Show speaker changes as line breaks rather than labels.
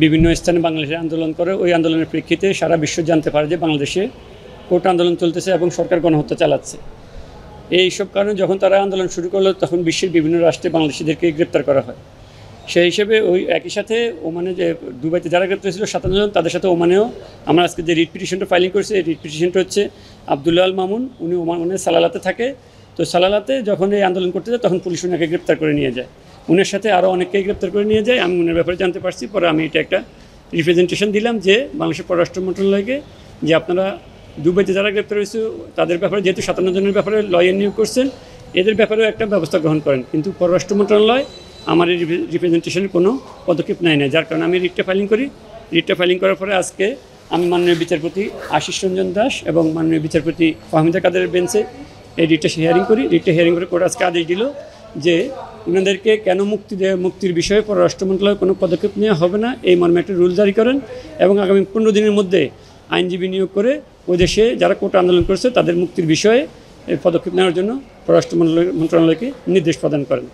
বিভিন্ন স্থানে বাংলাদেশে আন্দোলন করে। ওই আন্দোলনের প্রেক্ষিতে সারা বিশ্ব জানতে পারে যে বাংলাদেশে কোটা আন্দোলন চলতেছে এবং সরকার গণহত্যা চালাচ্ছে। এইসব কারণে যখন তারা আন্দোলন শুরু করলো তখন বিশ্বের বিভিন্ন রাষ্ট্রে বাংলাদেশিদেরকে গ্রেপ্তার করা হয়। সেই হিসেবে ওই একই সাথে ওমানে যে দুবাইতে যারা গ্রেপ্তার ছিল 57 জন, তাদের সাথে ওমানেও আমরা আজকে যে রিট পিটিশনটা ফাইলিং করেছি, এই রিট পিটিশনটা হচ্ছে আবদুল্লাহ আল মামুন, উনি ওমানের সালালাতে থাকে। তো সালালাতে যখন এই আন্দোলন করতে যায় তখন পুলিশ ওনাকে গ্রেপ্তার করে নিয়ে যায়। উনার সাথে আরও অনেককেই গ্রেপ্তার করে নিয়ে যায়। আমি উনার ব্যাপারে জানতে পারছি, পরে আমি এটা একটা রিপ্রেজেন্টেশন দিলাম যে বাংলাদেশের পররাষ্ট্র মন্ত্রণালয়কে, যে আপনারা দুবাইতে যারা গ্রেপ্তার হয়েছে তাদের ব্যাপারে যেহেতু 57 জনের ব্যাপারে লয়ার নিয়োগ করছেন, এদের ব্যাপারেও একটা ব্যবস্থা গ্রহণ করেন। কিন্তু পররাষ্ট্র মন্ত্রণালয় আমার এই রিপ্রেজেন্টেশনের কোনো পদক্ষেপ নেয় না, যার কারণে আমি রিটটা ফাইলিং করি। রিটটা ফাইলিং করার পরে আজকে আমি মাননীয় বিচারপতি আশিস রঞ্জন দাস এবং মাননীয় বিচারপতি ফাহমিদা কাদেরের বেঞ্চে এই রিটটা হিয়ারিং করি। রিটটা হিয়ারিং করে কোর্ট আজকে আদেশ দিল যে ওনাদেরকে কেন মুক্তির বিষয়ে পররাষ্ট্র মন্ত্রণালয় কোনো পদক্ষেপ নেওয়া হবে না, এই মর্মে একটা রুল জারি করেন এবং আগামী 15 দিনের মধ্যে আইনজীবী নিয়োগ করে ওই দেশে যারা কোটা আন্দোলন করছে তাদের মুক্তির বিষয়ে পদক্ষেপ নেওয়ার জন্য পররাষ্ট্র মন্ত্রণালয়কে নির্দেশ প্রদান করেন।